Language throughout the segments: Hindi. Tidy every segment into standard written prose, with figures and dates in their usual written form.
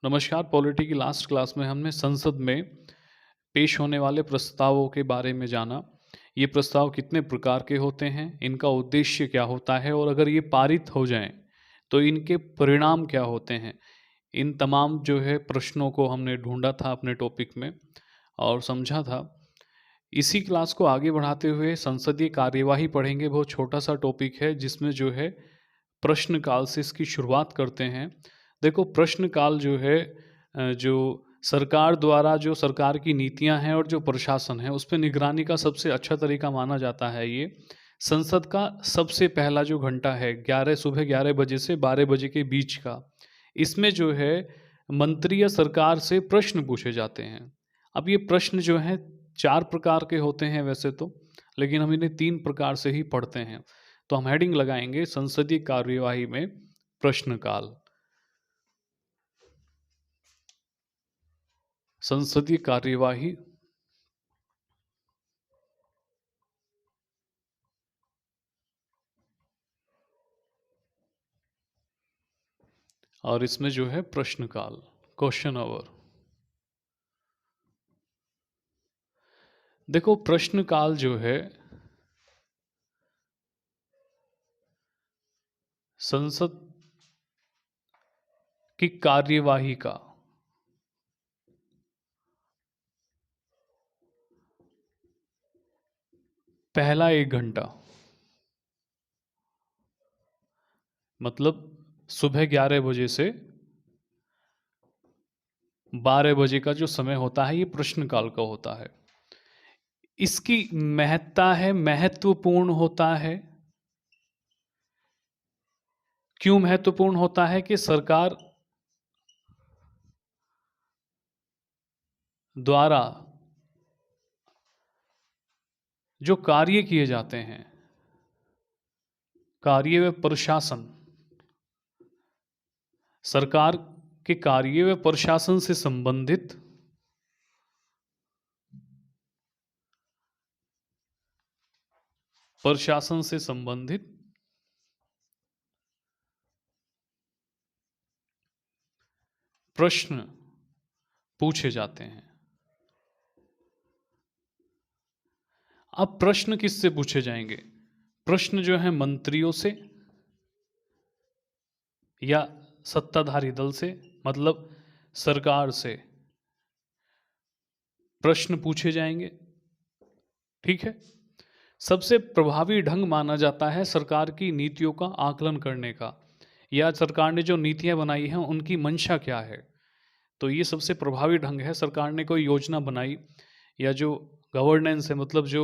नमस्कार। पॉलिटी की लास्ट क्लास में हमने संसद में पेश होने वाले प्रस्तावों के बारे में जाना। ये प्रस्ताव कितने प्रकार के होते हैं, इनका उद्देश्य क्या होता है और अगर ये पारित हो जाएं तो इनके परिणाम क्या होते हैं। इन तमाम जो है प्रश्नों को हमने ढूंढा था अपने टॉपिक में और समझा था। इसी क्लास को आगे बढ़ाते हुए संसदीय कार्यवाही पढ़ेंगे। बहुत छोटा सा टॉपिक है जिसमें जो है प्रश्न काल से इसकी शुरुआत करते हैं। देखो, प्रश्न काल जो है जो सरकार द्वारा जो सरकार की नीतियां हैं और जो प्रशासन है उस पे निगरानी का सबसे अच्छा तरीका माना जाता है। ये संसद का सबसे पहला जो घंटा है 11 सुबह 11 बजे से 12 बजे के बीच का, इसमें जो है मंत्री या सरकार से प्रश्न पूछे जाते हैं। अब ये प्रश्न जो हैं 4 प्रकार के होते हैं वैसे तो, लेकिन हम इन्हें 3 प्रकार से ही पढ़ते हैं। तो हम हेडिंग लगाएंगे संसदीय कार्यवाही में प्रश्नकाल। संसदीय कार्यवाही और इसमें जो है प्रश्नकाल, क्वेश्चन आवर। देखो, प्रश्नकाल जो है संसद की कार्यवाही का पहला 1 घंटा, मतलब सुबह 11 बजे से 12 बजे का जो समय होता है ये प्रश्नकाल का होता है। इसकी महत्ता है, महत्वपूर्ण होता है। क्यों महत्वपूर्ण होता है कि सरकार द्वारा जो कार्य किए जाते हैं, कार्य व प्रशासन, सरकार के कार्य व प्रशासन से संबंधित प्रश्न पूछे जाते हैं। अब प्रश्न किससे पूछे जाएंगे? प्रश्न जो है मंत्रियों से या सत्ताधारी दल से, मतलब सरकार से प्रश्न पूछे जाएंगे। ठीक है। सबसे प्रभावी ढंग माना जाता है सरकार की नीतियों का आकलन करने का, या सरकार ने जो नीतियां बनाई हैं उनकी मंशा क्या है। तो ये सबसे प्रभावी ढंग है। सरकार ने कोई योजना बनाई या जो गवर्नेंस है, मतलब जो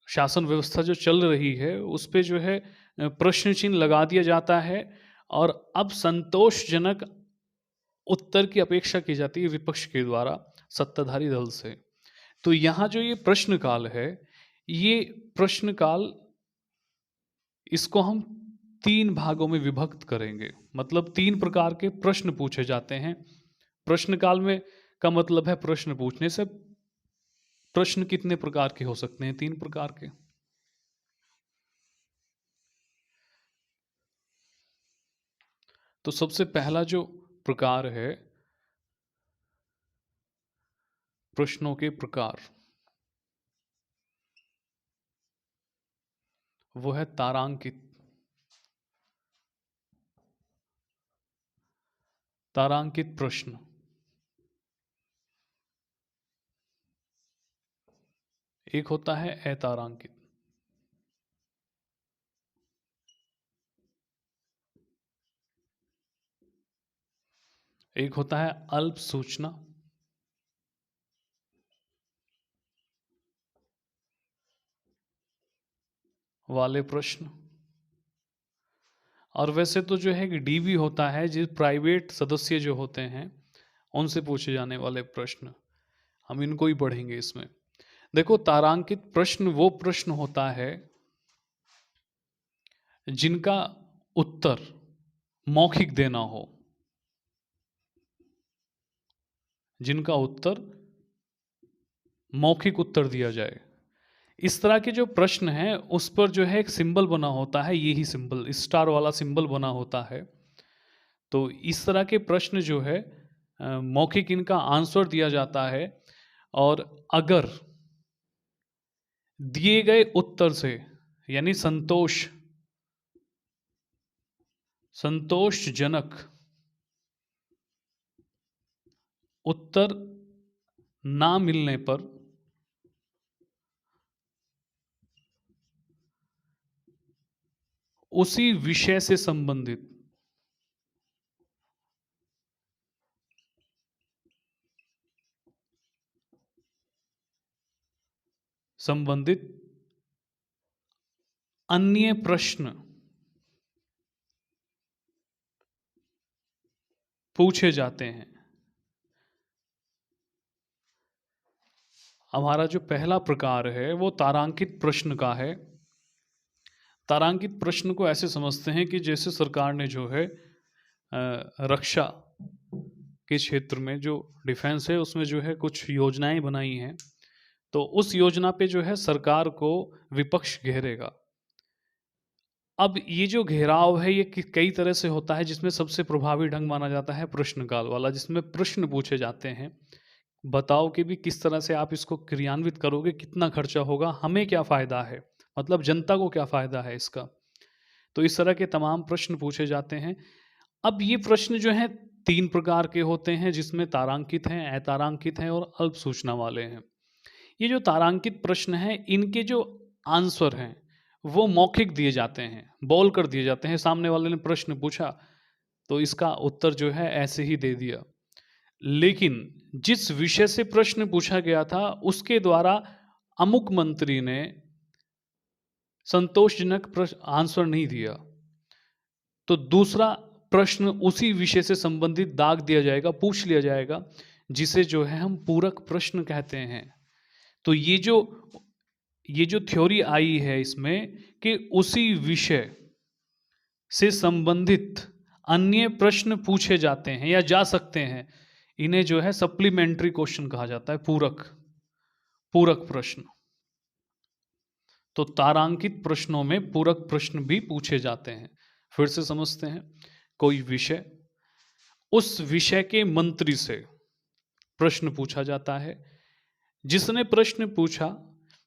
शासन व्यवस्था जो चल रही है उस पे जो है प्रश्न चिन्ह लगा दिया जाता है और अब संतोषजनक उत्तर की अपेक्षा की जाती है विपक्ष के द्वारा सत्ताधारी दल से। तो यहाँ जो ये प्रश्न काल है, ये प्रश्न काल, इसको हम 3 भागों में विभक्त करेंगे। मतलब 3 प्रकार के प्रश्न पूछे जाते हैं प्रश्न काल में। का मतलब है प्रश्न पूछने से। प्रश्न कितने प्रकार के हो सकते हैं? 3 प्रकार के। तो सबसे पहला जो प्रकार है प्रश्नों के प्रकार, वो है तारांकित। तारांकित प्रश्न। एक होता है अतारांकित। एक होता है अल्प सूचना वाले प्रश्न। और वैसे तो जो है कि डीबी होता है, जिस प्राइवेट सदस्य जो होते हैं उनसे पूछे जाने वाले प्रश्न। हम इनको ही पढ़ेंगे इसमें। देखो, तारांकित प्रश्न वो प्रश्न होता है जिनका उत्तर मौखिक देना हो। जिनका उत्तर मौखिक उत्तर दिया जाए। इस तरह के जो प्रश्न हैं उस पर जो है एक सिंबल बना होता है, यही सिंबल, स्टार वाला सिंबल बना होता है। तो इस तरह के प्रश्न जो है मौखिक इनका आंसर दिया जाता है, और अगर दिए गए उत्तर से यानी संतोषजनक उत्तर ना मिलने पर उसी विषय से संबंधित अन्य प्रश्न पूछे जाते हैं। हमारा जो पहला प्रकार है वो तारांकित प्रश्न का है। तारांकित प्रश्न को ऐसे समझते हैं कि जैसे सरकार ने जो है रक्षा के क्षेत्र में जो डिफेंस है उसमें जो है कुछ योजनाएं बनाई हैं, तो उस योजना पे जो है सरकार को विपक्ष घेरेगा। अब ये जो घेराव है ये कई तरह से होता है, जिसमें सबसे प्रभावी ढंग माना जाता है प्रश्नकाल वाला, जिसमें प्रश्न पूछे जाते हैं। बताओ कि भी किस तरह से आप इसको क्रियान्वित करोगे, कितना खर्चा होगा, हमें क्या फायदा है, मतलब जनता को क्या फायदा है इसका। तो इस तरह के तमाम प्रश्न पूछे जाते हैं। अब ये प्रश्न जो हैं 3 प्रकार के होते हैं, जिसमें तारांकित हैं, अतारांकित हैं और अल्प सूचना वाले हैं। ये जो तारांकित प्रश्न हैं, इनके जो आंसर हैं वो मौखिक दिए जाते हैं, बोल कर दिए जाते हैं। सामने वाले ने प्रश्न पूछा तो इसका उत्तर जो है ऐसे ही दे दिया। लेकिन जिस विषय से प्रश्न पूछा गया था उसके द्वारा अमुक मंत्री ने संतोषजनक आंसर नहीं दिया, तो दूसरा प्रश्न उसी विषय से संबंधित दाग दिया जाएगा, पूछ लिया जाएगा, जिसे जो है हम पूरक प्रश्न कहते हैं। तो ये जो थ्योरी आई है इसमें कि उसी विषय से संबंधित अन्य प्रश्न पूछे जाते हैं या जा सकते हैं, इन्हें जो है सप्लीमेंट्री क्वेश्चन कहा जाता है, पूरक प्रश्न। तो तारांकित प्रश्नों में पूरक प्रश्न भी पूछे जाते हैं। फिर से समझते हैं, कोई विषय, उस विषय के मंत्री से प्रश्न पूछा जाता है, जिसने प्रश्न पूछा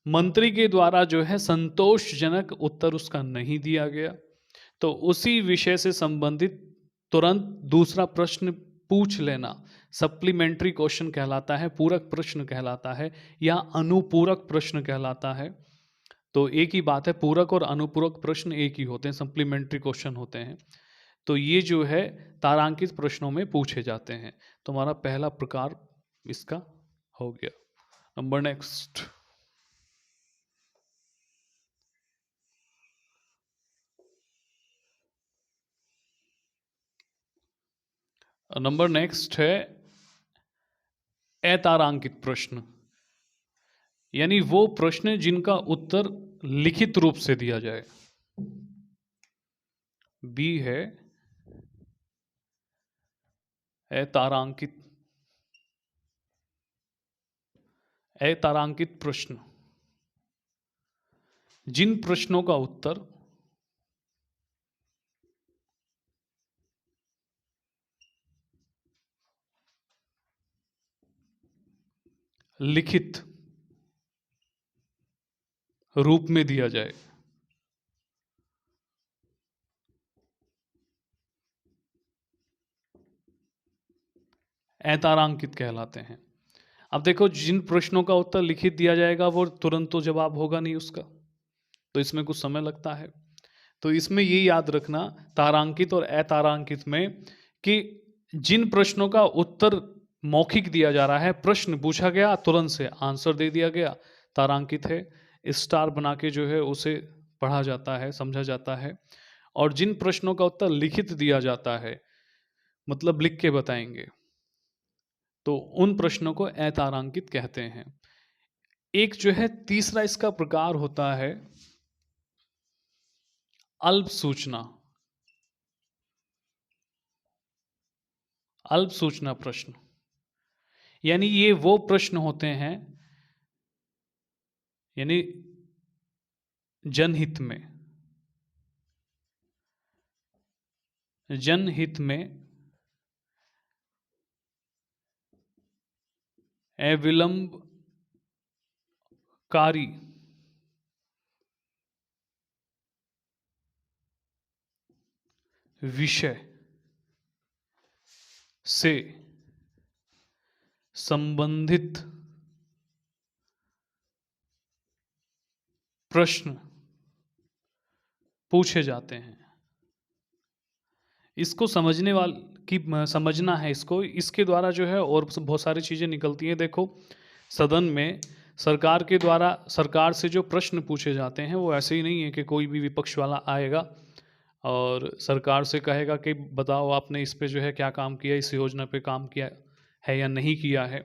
मंत्री के द्वारा जो है संतोषजनक उत्तर उसका नहीं दिया गया, तो उसी विषय से संबंधित तुरंत दूसरा प्रश्न पूछ लेना सप्लीमेंट्री क्वेश्चन कहलाता है, पूरक प्रश्न कहलाता है या अनुपूरक प्रश्न कहलाता है। तो एक ही बात है, पूरक और अनुपूरक प्रश्न एक ही होते हैं, सप्लीमेंट्री क्वेश्चन होते हैं। तो ये जो है तारांकित प्रश्नों में पूछे जाते हैं। तो हमारा पहला प्रकार इसका हो गया। नंबर नेक्स्ट, नंबर नेक्स्ट है अतारांकित प्रश्न, यानी वो प्रश्न जिनका उत्तर लिखित रूप से दिया जाए। बी है अतारांकित प्रश्न, जिन प्रश्नों का उत्तर लिखित रूप में दिया जाए। अतारांकित कहलाते हैं। अब देखो, जिन प्रश्नों का उत्तर लिखित दिया जाएगा वो तुरंत तो जवाब होगा नहीं उसका, तो इसमें कुछ समय लगता है। तो इसमें ये याद रखना तारांकित और अतारांकित में कि जिन प्रश्नों का उत्तर मौखिक दिया जा रहा है, प्रश्न पूछा गया तुरंत से आंसर दे दिया गया, तारांकित है। स्टार बना के जो है उसे पढ़ा जाता है, समझा जाता है। और जिन प्रश्नों का उत्तर लिखित दिया जाता है, मतलब लिख के बताएंगे, तो उन प्रश्नों को अतारांकित कहते हैं। एक जो है तीसरा इसका प्रकार होता है अल्प सूचना, अल्प सूचना प्रश्न। यानी ये वो प्रश्न होते हैं, यानी जनहित में अविलंबकारी विषय से संबंधित प्रश्न पूछे जाते हैं। इसको समझना है इसको, इसके द्वारा जो है और बहुत सारी चीज़ें निकलती हैं। देखो, सदन में सरकार के द्वारा सरकार से जो प्रश्न पूछे जाते हैं वो ऐसे ही नहीं है कि कोई भी विपक्ष वाला आएगा और सरकार से कहेगा कि बताओ आपने इस पे जो है क्या काम किया, इस योजना पे काम किया है या नहीं किया है।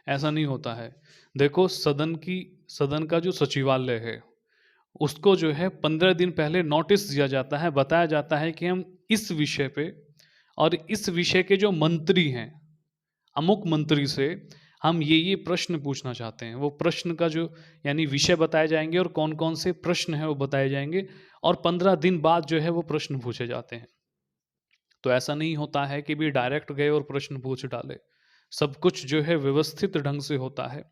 ऐसा नहीं होता है। देखो, सदन का जो सचिवालय है उसको जो है 15 दिन पहले नोटिस दिया जाता है, बताया जाता है कि हम इस विषय पे और इस विषय के जो मंत्री हैं, अमुक मंत्री से हम ये प्रश्न पूछना चाहते हैं। वो प्रश्न का जो यानी विषय बताए जाएंगे और कौन कौन से प्रश्न हैं वो बताए जाएंगे, और 15 दिन बाद जो है वो प्रश्न पूछे जाते हैं। तो ऐसा नहीं होता है कि भी डायरेक्ट गए और प्रश्न पूछ डाले। सब कुछ जो है व्यवस्थित ढंग से होता है।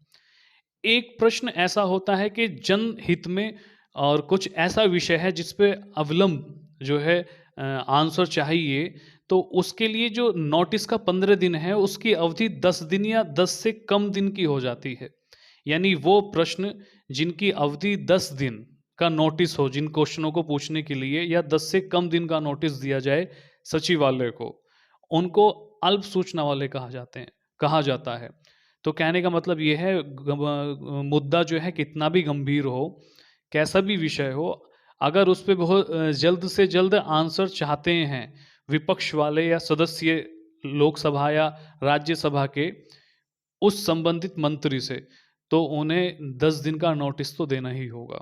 एक प्रश्न ऐसा होता है कि जनहित में और कुछ ऐसा विषय है जिस पे अविलंब जो है आंसर चाहिए, तो उसके लिए जो नोटिस का 15 दिन है उसकी अवधि 10 दिन या 10 से कम दिन की हो जाती है। यानी वो प्रश्न जिनकी अवधि 10 दिन का नोटिस हो, जिन क्वेश्चनों को पूछने के लिए, या 10 से कम दिन का नोटिस दिया जाए सचिवालय को, उनको अल्प सूचना वाले कहा जाता है। तो कहने का मतलब ये है, मुद्दा जो है कितना भी गंभीर हो, कैसा भी विषय हो, अगर उस पे बहुत जल्द से जल्द आंसर चाहते हैं विपक्ष वाले या सदस्य लोकसभा या राज्यसभा के उस संबंधित मंत्री से, तो उन्हें 10 दिन का नोटिस तो देना ही होगा।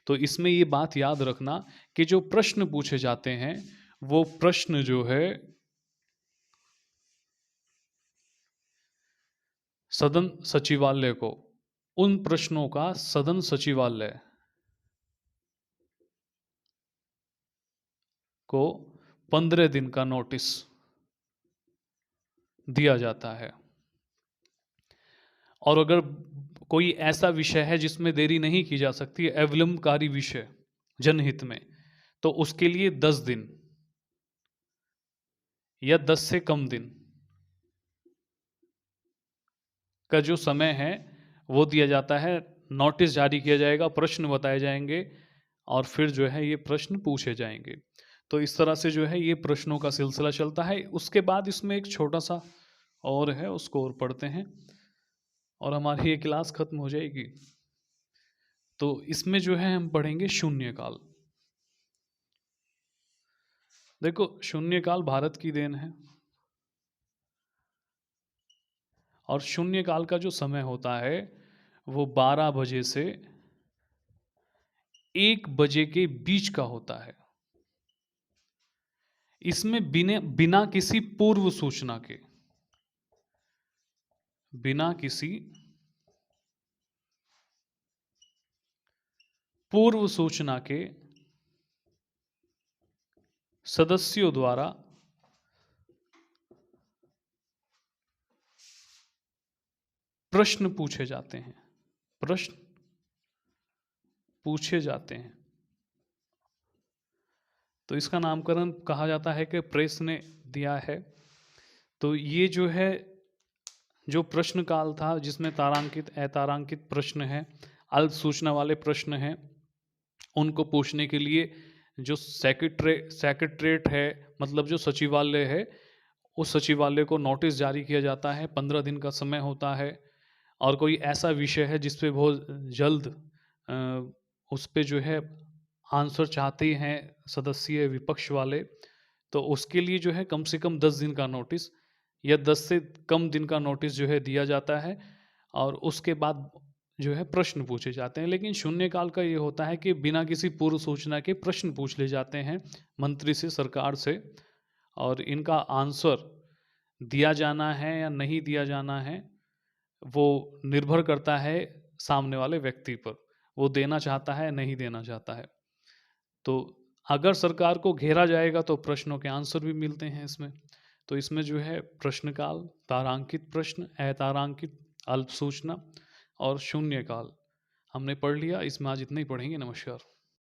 तो इसमें ये बात याद रखना कि जो प्रश्न पूछे जाते हैं वो प्रश्न जो है सदन सचिवालय को, उन प्रश्नों का सदन सचिवालय को 15 दिन का नोटिस दिया जाता है। और अगर कोई ऐसा विषय है जिसमें देरी नहीं की जा सकती, अविलंबकारी विषय जनहित में, तो उसके लिए 10 दिन या 10 से कम दिन का जो समय है वो दिया जाता है। नोटिस जारी किया जाएगा, प्रश्न बताए जाएंगे और फिर जो है ये प्रश्न पूछे जाएंगे। तो इस तरह से जो है ये प्रश्नों का सिलसिला चलता है। उसके बाद इसमें एक छोटा सा और है, उसको और पढ़ते हैं और हमारी ये क्लास खत्म हो जाएगी। तो इसमें जो है हम पढ़ेंगे शून्यकाल। देखो, शून्यकाल भारत की देन है और शून्यकाल का जो समय होता है वो 12 बजे से 1 बजे के बीच का होता है। इसमें बिना किसी पूर्व सूचना के, बिना किसी पूर्व सूचना के सदस्यों द्वारा प्रश्न पूछे जाते हैं। प्रश्न पूछे जाते हैं। तो इसका नामकरण कहा जाता है कि प्रेस ने दिया है। तो ये जो है जो प्रश्न काल था जिसमें तारांकित अतारांकित प्रश्न है, अल्प सूचना वाले प्रश्न हैं, उनको पूछने के लिए जो सेक्रेटरेट है, मतलब जो सचिवालय है, उस सचिवालय को नोटिस जारी किया जाता है। 15 दिन का समय होता है। और कोई ऐसा विषय है जिस पे बहुत जल्द उस पे जो है आंसर चाहते हैं सदस्य विपक्ष वाले, तो उसके लिए जो है कम से कम 10 दिन का नोटिस या 10 से कम दिन का नोटिस जो है दिया जाता है और उसके बाद जो है प्रश्न पूछे जाते हैं। लेकिन शून्यकाल का ये होता है कि बिना किसी पूर्व सूचना के प्रश्न पूछ ले जाते हैं मंत्री से, सरकार से, और इनका आंसर दिया जाना है या नहीं दिया जाना है वो निर्भर करता है सामने वाले व्यक्ति पर, वो देना चाहता है नहीं देना चाहता है। तो अगर सरकार को घेरा जाएगा तो प्रश्नों के आंसर भी मिलते हैं इसमें। तो इसमें जो है प्रश्नकाल, तारांकित प्रश्न, अतारांकित अल्प सूचना और शून्यकाल हमने पढ़ लिया। इसमें आज इतना ही पढ़ेंगे। नमस्कार।